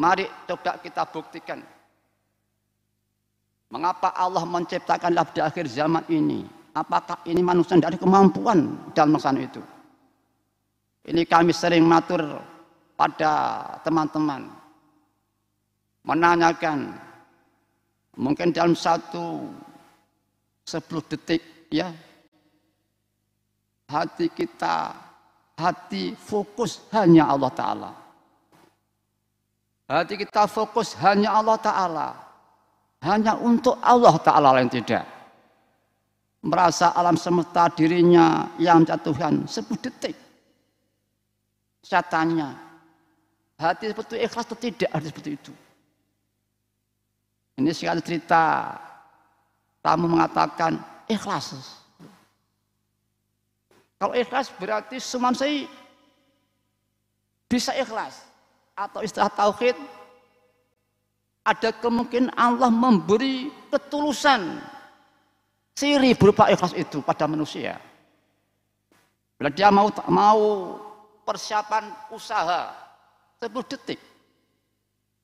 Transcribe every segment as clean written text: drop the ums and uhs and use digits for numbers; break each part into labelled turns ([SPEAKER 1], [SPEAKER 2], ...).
[SPEAKER 1] Mari coba kita buktikan. Mengapa Allah menciptakan di akhir zaman ini? Apakah ini manusia tidak ada kemampuan dalam melaksanakan itu? Ini kami sering matur pada teman-teman, menanyakan, mungkin dalam 10 detik ya, hati kita, hati fokus hanya Allah Ta'ala. Hati kita fokus hanya Allah Ta'ala, hanya untuk Allah Ta'ala lain tidak. Merasa alam semesta dirinya yang Tuhan 10 detik. Saya tanya, hati seperti ikhlas atau tidak? Hati seperti itu. Ini sekali cerita, kamu mengatakan ikhlas. Kalau ikhlas berarti semua saya bisa ikhlas. Atau istilah tauhid, ada kemungkinan Allah memberi ketulusan siri berupa ikhlas itu pada manusia. Bila dia mau persiapan usaha 10 detik,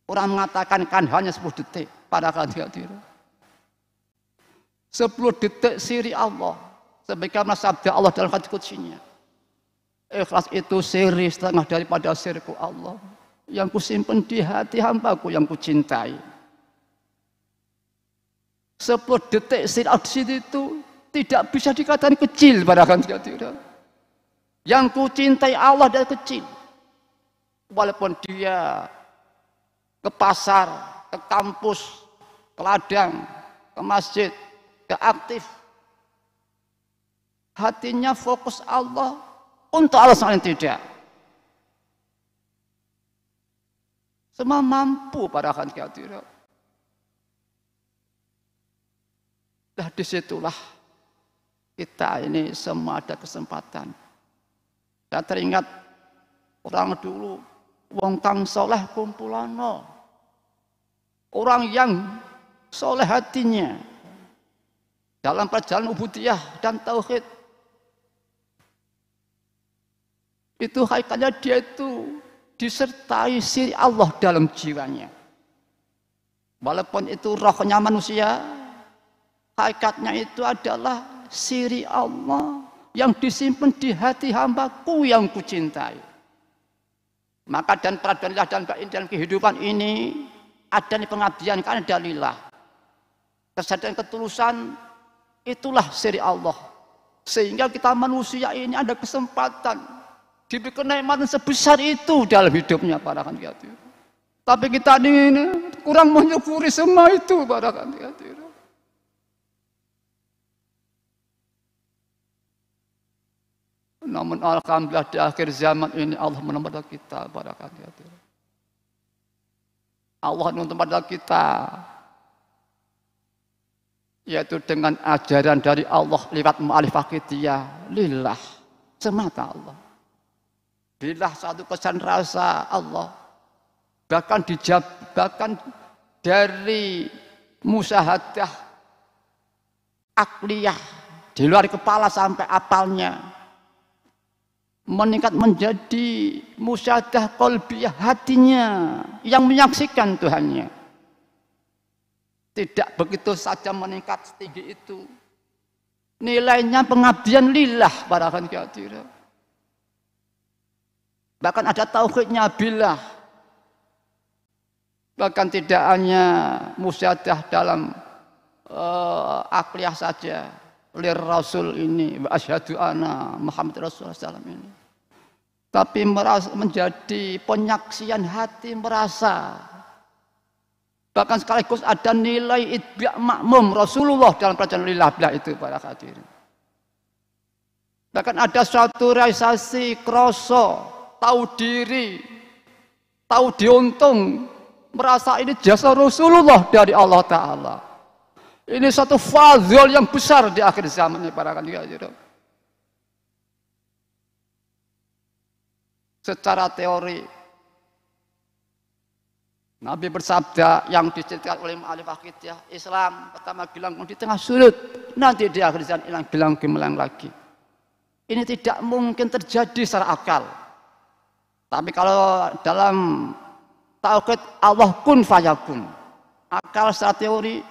[SPEAKER 1] orang mengatakan kan hanya 10 detik, padahal tidak. 10 detik siri Allah, sebagaimana sabda Allah dalam hadits qudsinya. Ikhlas itu siri setengah daripada siriku Allah, yang kusimpan di hati hambaku yang kucintai. 10 detik siri itu tidak bisa dikatakan kecil pada tidak. Yang kucintai Allah dari kecil. Walaupun dia ke pasar, ke kampus, ke ladang, ke masjid, ke aktif, hatinya fokus Allah untuk Allah saling tidak. Semua mampu pada tidak. Nah disitulah kita ini semua ada kesempatan. Saya teringat orang dulu, wong kang soleh kumpulano, orang yang soleh hatinya dalam perjalanan ubudiyah dan tauhid, itu hakikatnya dia itu disertai siri Allah dalam jiwanya. Walaupun itu rohnya manusia, hakikatnya itu adalah siri Allah yang disimpan di hati hambaku yang kucintai. Maka dan peradaanlah dalam kehidupan ini ada pengabdian karena dalillah. Kesadaran ketulusan itulah siri Allah. Sehingga kita manusia ini ada kesempatan diberi kenikmatan sebesar itu dalam hidupnya para hadirin. Tapi kita ini kurang menyukuri semua itu para hadirin. Namun alhamdulillah di akhir zaman ini Allah menemukan kita para hadirin. Allah menuntut pada kita yaitu dengan ajaran dari Allah lewat mu'alifah kita lillah semata Allah. Lillah satu kesan rasa Allah, bahkan dari musyahadah akliyah di luar kepala sampai apalnya meningkat menjadi musyahadah qalbiyah hatinya yang menyaksikan Tuhannya. Tidak begitu saja meningkat setinggi itu, nilainya pengabdian lillah para hadirin. Bahkan ada tauhidnya billah. Bahkan tidak hanya musyahadah dalam akliyah saja, lir rasul ini wa asyhadu anna Muhammad Rasulullah SAW ini, tapi menjadi penyaksian hati merasa. Bahkan sekaligus ada nilai itba' makmum Rasulullah dalam perjalanan lillah billah itu para hadirin. Bahkan ada suatu realisasi kroso, tahu diri, tahu diuntung, merasa ini jasa Rasulullah dari Allah Ta'ala. Ini satu fadhil yang besar di akhir zaman ini para hadirin. Secara teori Nabi bersabda yang diceritakan oleh mu'alifah kita, Islam pertama bilang di tengah sulit, nanti di akhir zaman hilang bilang gemelang lagi. Ini tidak mungkin terjadi secara akal. Tapi kalau dalam Tauhid Allah kun fayakun. Akal secara teori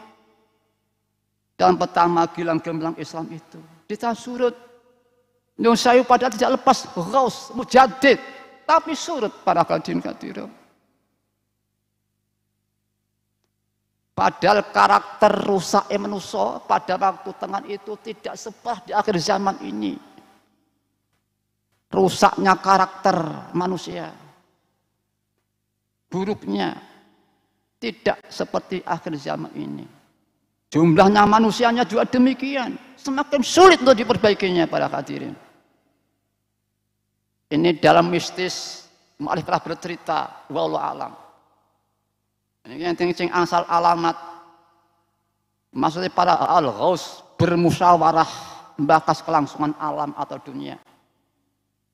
[SPEAKER 1] dalam pertama gilang gemilang Islam itu kita surut. Nyun Sewu padahal tidak lepas ghaus mujaddid, tapi surut para hadirin hadirat. Padahal karakter rusak manusia pada waktu tengah itu tidak separah di akhir zaman ini. Rusaknya karakter manusia, buruknya tidak seperti akhir zaman ini. Jumlahnya manusianya juga demikian, semakin sulit untuk diperbaikinya para hadirin. Ini dalam mistis mu'allif telah bercerita, wallahu alam. Ini yang tinggi asal alamat, maksudnya para al-ghaus bermusyawarah membahas kelangsungan alam atau dunia.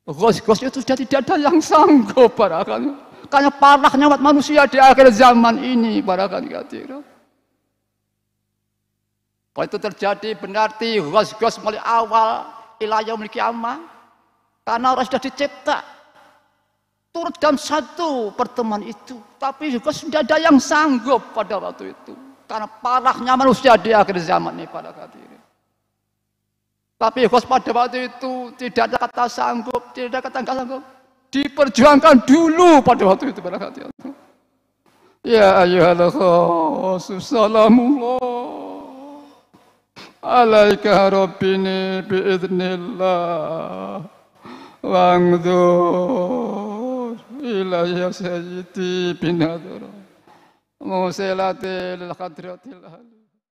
[SPEAKER 1] Ghaus-ghaus itu sudah tidak ada yang sanggup para hadirin. Karena parahnya umat manusia di akhir zaman ini para hadirin. Kalau itu terjadi berarti ghaus-ghaus mulai awal ila yaumil qiyamah, karena orang sudah dicipta turut dalam satu pertemuan itu, tapi juga sudah ada yang sanggup pada waktu itu karena parahnya manusia di akhir zaman ini para hadirin. Tapi ghaus pada waktu itu tidak ada kata sanggup, tidak ada kata enggak sanggup. Diperjuangkan dulu pada waktu itu para hadirin. Ya ayyuhal ghaus salamullah alaika rabbini biiznillah wangdur ilayya sayyidi binadara musilatil khadratil